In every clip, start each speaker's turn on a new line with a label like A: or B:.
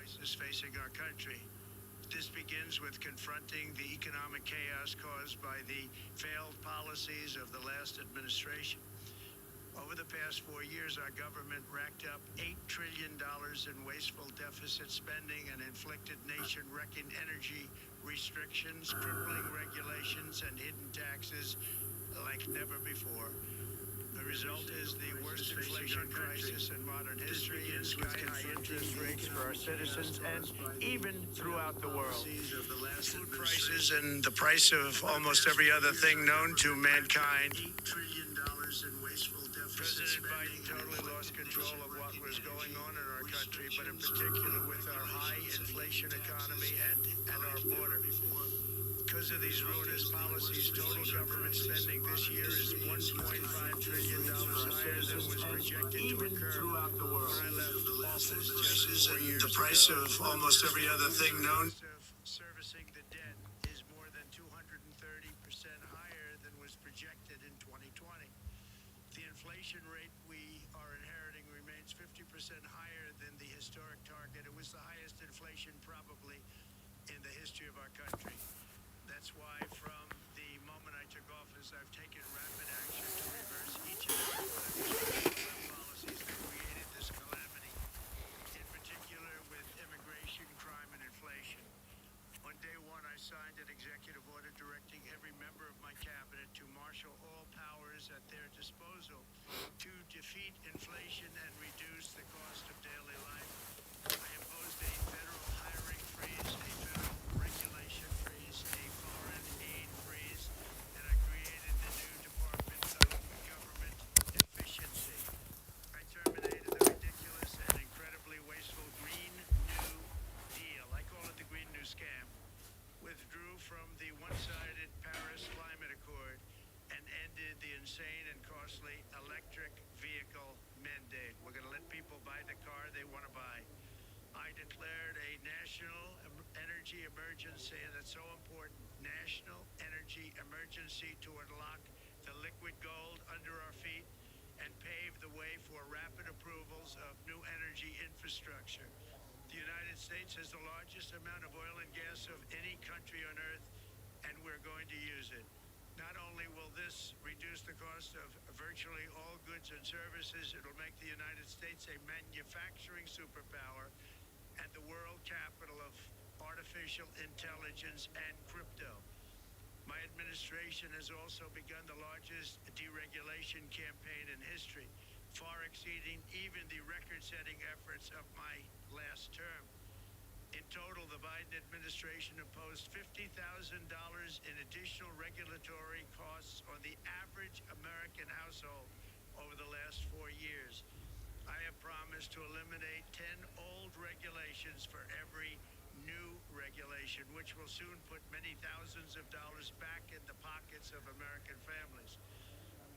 A: crisis facing our country. This begins with confronting the economic chaos caused by the failed policies of the last administration. Over the past 4 years, our government racked up $8 trillion in wasteful deficit spending and inflicted nation-wrecking energy restrictions, crippling regulations, and hidden taxes like never before. The result is the worst inflation crisis in modern history and sky-high interest rates for our citizens and even throughout the world. Food prices and the price of almost every other thing known to mankind. $8 trillion in wasteful deficit. President Biden totally lost control of what was going on in our country, but in particular with our high inflation economy and our border. Because of these ruinous policies, total government spending this year is $1.5 trillion higher than was projected to occur when I left office just 4 years ago. The price of almost every other thing known. Servicing the debt is more than 230% higher than was projected in 2020. The inflation rate we are inheriting remains 50% higher than the historic target. It was the highest inflation probably in the history of our country. That's why from the moment I took office, I've taken rapid action to reverse each and every one of the policies that created this calamity, in particular with immigration, crime, and inflation. On day one, I signed an executive order directing every member of my cabinet to marshal all powers at their disposal to defeat inflation and reduce the cost of daily life. I imposed a federal hiring freeze, a federal regulation freeze, a foreign aid freeze, and I created the new Department of Government Efficiency. I terminated the ridiculous and incredibly wasteful Green New Deal. I call it the Green New Scam. Withdrew from the one-sided Paris Climate Accord and ended the insane and costly electric vehicle mandate. We're going to let people buy the car they want to buy. I declared a national energy emergency, and that's so important, national energy emergency to unlock the liquid gold under our feet and pave the way for rapid approvals of new energy infrastructure. The United States has the largest amount of oil and gas of any country on earth, and we're going to use it. Not only will this reduce the cost of virtually all goods and services, it'll make the United States a manufacturing superpower and the world capital of artificial intelligence and crypto. My administration has also begun the largest deregulation campaign in history, far exceeding even the record-setting efforts of my last term. In total, the Biden administration imposed $50,000 in additional regulatory costs on the average American household over the last 4 years. I have promised to eliminate 10 old regulations for every new regulation, which will soon put many thousands of dollars back in the pockets of American families.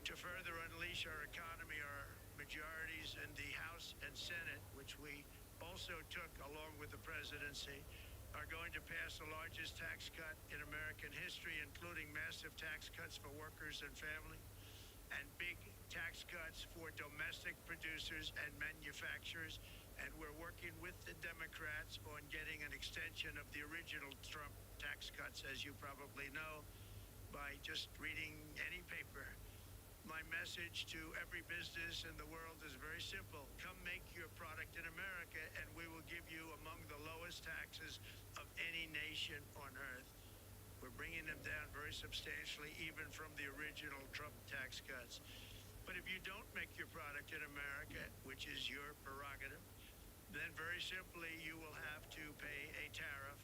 A: To further unleash our economy, our majorities in the House and Senate, which we also took along with the presidency, are going to pass the largest tax cut in American history, including massive tax cuts for workers and family, and big tax cuts for domestic producers and manufacturers. And we're working with the Democrats on getting an extension of the original Trump tax cuts, as you probably know, by just reading any paper. My message to every business in the world is very simple. Come make your product in America, and we will give you among the lowest taxes of any nation on earth. We're bringing them down very substantially, even from the original Trump tax cuts. But if you don't make your product in America, which is your prerogative, then very simply you will have to pay a tariff,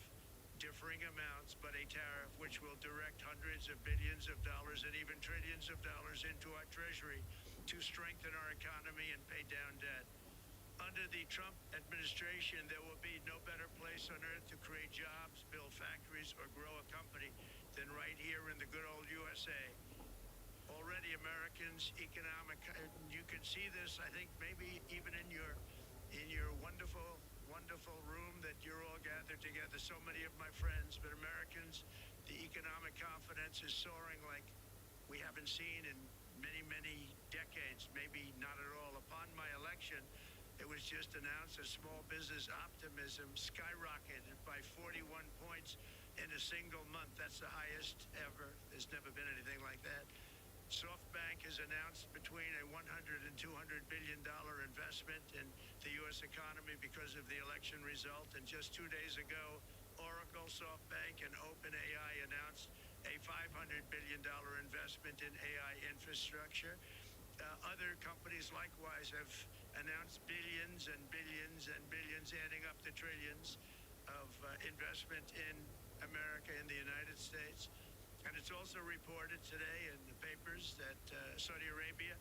A: differing amounts, but a tariff which will direct hundreds of billions of dollars and even trillions of dollars into our treasury to strengthen our economy and pay down debt. Under the Trump administration, there will be no better place on earth to create jobs, build factories, or grow a company than right here in the good old USA. Already Americans' economic, you can see this, I think, maybe even in your wonderful room that you're all gathered together, so many of my friends, but Americans, the economic confidence is soaring like we haven't seen in many decades, maybe not at all. Upon my election, It was just announced that small business optimism skyrocketed by 41 points in a single month. That's the highest ever. There's never been anything like that. SoftBank has announced between a $100 and $200 billion investment in the U.S. economy because of the election result. And just 2 days ago, Oracle, SoftBank, and OpenAI announced a $500 billion investment in AI infrastructure. Other companies likewise have announced billions and billions and billions, adding up to trillions of investment in America, in the United States. And it's also reported today in the papers that Saudi Arabia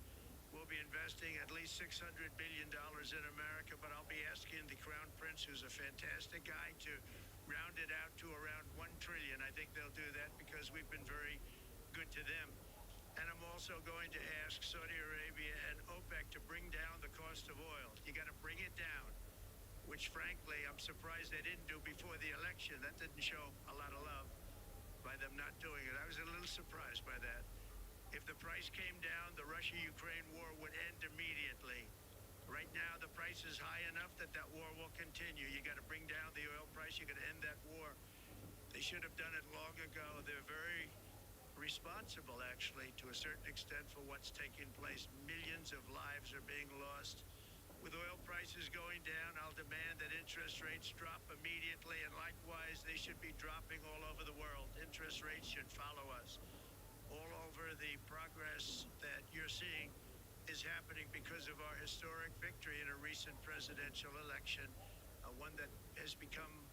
A: will be investing at least $600 billion in America, but I'll be asking the Crown Prince, who's a fantastic guy, to round it out to around $1 trillion. I think they'll do that because we've been very good to them. And I'm also going to ask Saudi Arabia and OPEC to bring down the cost of oil. You got to bring it down, which frankly, I'm surprised they didn't do before the election. That didn't show a lot of love by them not doing it. I was a little surprised by that. If the price came down, the Russia-Ukraine war would end immediately. Right now, the price is high enough that that war will continue. You got to bring down the oil price. You got to end that war. They should have done it long ago. They're very responsible, actually, to a certain extent for what's taking place. Millions of lives are being lost. With oil prices going down, I'll demand that interest rates drop immediately, and likewise, they should be dropping all over the world. Interest rates should follow us. All over, the progress that you're seeing is happening because of our historic victory in a recent presidential election, one that has become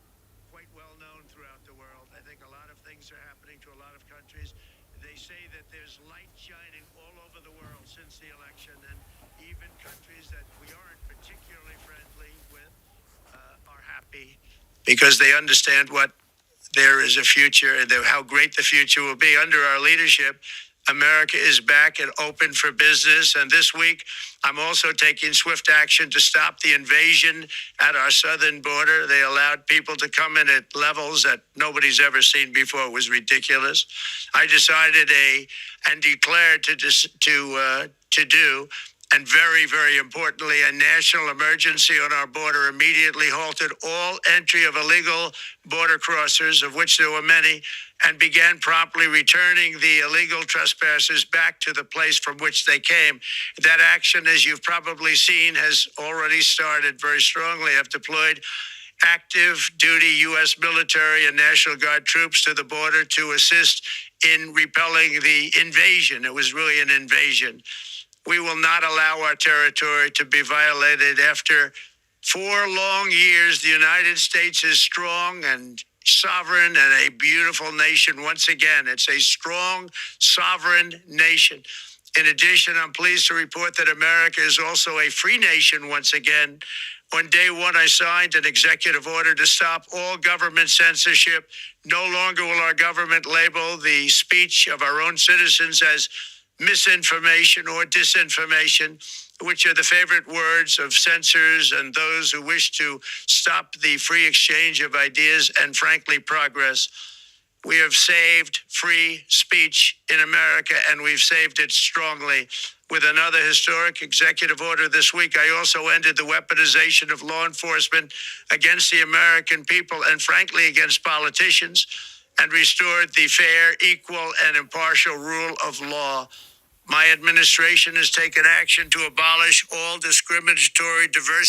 A: quite well known throughout the world. I think a lot of things are happening to a lot of countries. They say that there's light shining all over the world since the election, and even countries that we aren't particularly friendly with are happy because they understand what there is a future and how great the future will be. Under our leadership, America is back and open for business. And this week, I'm also taking swift action to stop the invasion at our southern border. They allowed people to come in at levels that nobody's ever seen before. It was ridiculous. I decided and declared to do, and very, very importantly, a national emergency on our border, immediately halted all entry of illegal border crossers, of which there were many, and began promptly returning the illegal trespassers back to the place from which they came. That action, as you've probably seen, has already started very strongly. I've deployed active duty U.S. military and National Guard troops to the border to assist in repelling the invasion. It was really an invasion. We will not allow our territory to be violated. After 4 long years, the United States is strong and sovereign and a beautiful nation. Once again, it's a strong, sovereign nation. In addition, I'm pleased to report that America is also a free nation once again. On day one, I signed an executive order to stop all government censorship. No longer will our government label the speech of our own citizens as misinformation or disinformation, which are the favorite words of censors and those who wish to stop the free exchange of ideas and, frankly, progress. We have saved free speech in America, and we've saved it strongly. With another historic executive order this week, I also ended the weaponization of law enforcement against the American people and, frankly, against politicians, and restored the fair, equal, and impartial rule of law. My administration has taken action to abolish all discriminatory diversity